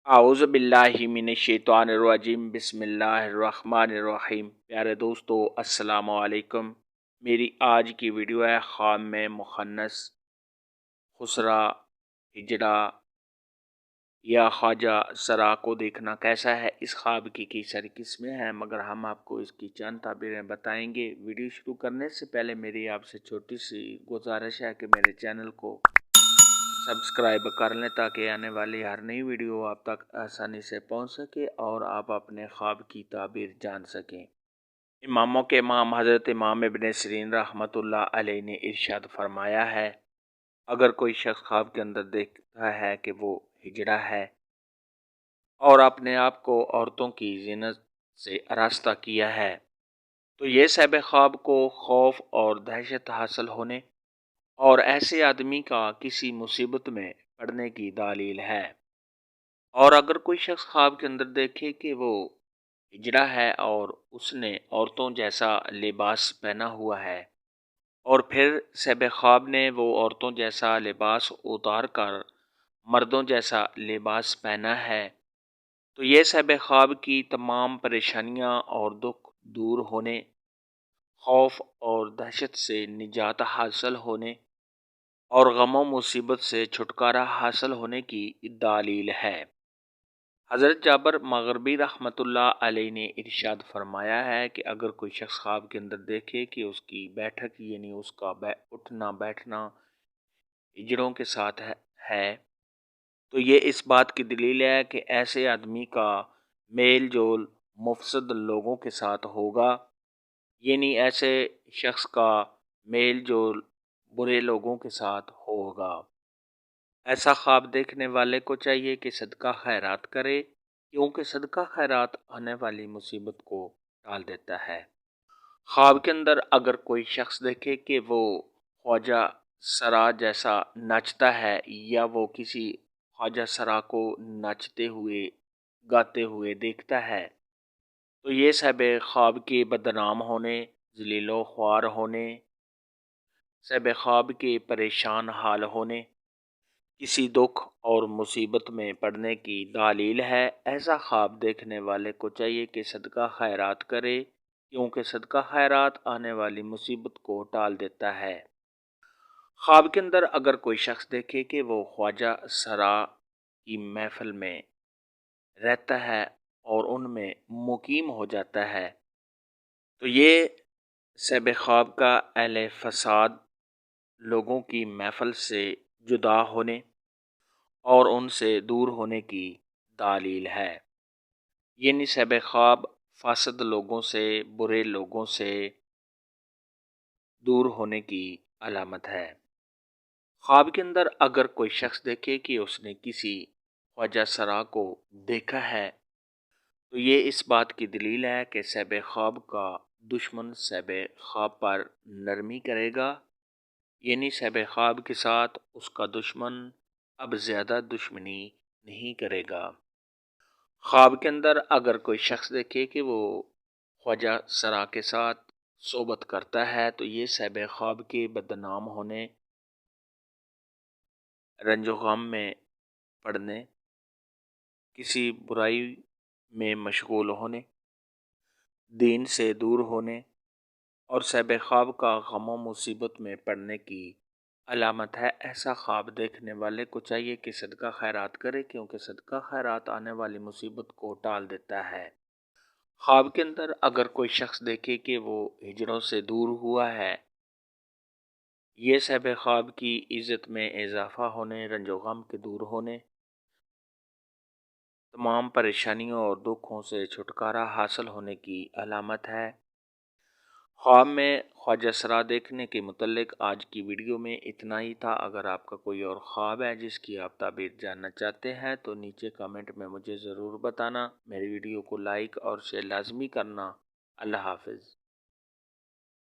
اعوذ باللہ من الشیطان الرجیم بسم اللہ الرحمن الرحیم۔ پیارے دوستو السلام علیکم۔ میری آج کی ویڈیو ہے خواب میں مخنث، خسرا، ہجڑا یا خواجہ سرا کو دیکھنا کیسا ہے۔ اس خواب کی کئی ساری قسمیں ہیں مگر ہم آپ کو اس کی چند تعبیریں بتائیں گے۔ ویڈیو شروع کرنے سے پہلے میری آپ سے چھوٹی سی گزارش ہے کہ میرے چینل کو سبسکرائب کر لیں تاکہ آنے والی ہر نئی ویڈیو آپ تک آسانی سے پہنچ سکے اور آپ اپنے خواب کی تعبیر جان سکیں۔ اماموں کے امام حضرت امام ابن سیرین رحمۃ اللہ علیہ نے ارشاد فرمایا ہے، اگر کوئی شخص خواب کے اندر دیکھتا ہے کہ وہ ہجڑا ہے اور اپنے آپ کو عورتوں کی زینت سے آراستہ کیا ہے تو یہ صاحب خواب کو خوف اور دہشت حاصل ہونے اور ایسے آدمی کا کسی مصیبت میں پڑنے کی دلیل ہے۔ اور اگر کوئی شخص خواب کے اندر دیکھے کہ وہ ہجڑا ہے اور اس نے عورتوں جیسا لباس پہنا ہوا ہے اور پھر صاحب خواب نے وہ عورتوں جیسا لباس اتار کر مردوں جیسا لباس پہنا ہے تو یہ صاحب خواب کی تمام پریشانیاں اور دکھ دور ہونے، خوف اور دہشت سے نجات حاصل ہونے اور غم و مصیبت سے چھٹکارا حاصل ہونے کی دلیل ہے۔ حضرت جابر مغربی رحمۃ اللہ علیہ نے ارشاد فرمایا ہے کہ اگر کوئی شخص خواب کے اندر دیکھے کہ اس کی بیٹھک یعنی اس کا اٹھنا بیٹھنا ہجڑوں کے ساتھ ہے تو یہ اس بات کی دلیل ہے کہ ایسے آدمی کا میل جول مفسد لوگوں کے ساتھ ہوگا، یعنی ایسے شخص کا میل جول برے لوگوں کے ساتھ ہوگا۔ ایسا خواب دیکھنے والے کو چاہیے کہ صدقہ خیرات کرے کیونکہ صدقہ خیرات آنے والی مصیبت کو ٹال دیتا ہے۔ خواب کے اندر اگر کوئی شخص دیکھے کہ وہ خواجہ سرا جیسا ناچتا ہے یا وہ کسی خواجہ سرا کو ناچتے ہوئے گاتے ہوئے دیکھتا ہے تو یہ صاحب خواب کے بدنام ہونے، ذلیل و خوار ہونے، صاحب خواب کے پریشان حال ہونے، کسی دکھ اور مصیبت میں پڑنے کی دلیل ہے۔ ایسا خواب دیکھنے والے کو چاہیے کہ صدقہ خیرات کرے کیونکہ صدقہ خیرات آنے والی مصیبت کو ٹال دیتا ہے۔ خواب کے اندر اگر کوئی شخص دیکھے کہ وہ خواجہ سرا کی محفل میں رہتا ہے اور ان میں مقیم ہو جاتا ہے تو یہ صاحب خواب کا اہل فساد لوگوں کی محفل سے جدا ہونے اور ان سے دور ہونے کی دلیل ہے، یعنی صاحب خواب فاسد لوگوں سے، برے لوگوں سے دور ہونے کی علامت ہے۔ خواب کے اندر اگر کوئی شخص دیکھے کہ اس نے کسی خواجہ سرا کو دیکھا ہے تو یہ اس بات کی دلیل ہے کہ صاحب خواب کا دشمن صاحب خواب پر نرمی کرے گا، یعنی صاحب خواب کے ساتھ اس کا دشمن اب زیادہ دشمنی نہیں کرے گا۔ خواب کے اندر اگر کوئی شخص دیکھے کہ وہ خواجہ سرا کے ساتھ صحبت کرتا ہے تو یہ صاحب خواب کے بدنام ہونے، رنج و غم میں پڑنے، کسی برائی میں مشغول ہونے، دین سے دور ہونے اور صاحب خواب کا غم و مصیبت میں پڑنے کی علامت ہے۔ ایسا خواب دیکھنے والے کو چاہیے کہ صدقہ خیرات کرے کیونکہ صدقہ خیرات آنے والی مصیبت کو ٹال دیتا ہے۔ خواب کے اندر اگر کوئی شخص دیکھے کہ وہ ہجڑوں سے دور ہوا ہے، یہ صاحب خواب کی عزت میں اضافہ ہونے، رنج و غم کے دور ہونے، تمام پریشانیوں اور دکھوں سے چھٹکارا حاصل ہونے کی علامت ہے۔ خواب میں خواجہ سرا دیکھنے کے متعلق آج کی ویڈیو میں اتنا ہی تھا۔ اگر آپ کا کوئی اور خواب ہے جس کی آپ تعبیر جاننا چاہتے ہیں تو نیچے کمنٹ میں مجھے ضرور بتانا۔ میری ویڈیو کو لائک اور شیئر لازمی کرنا۔ اللہ حافظ۔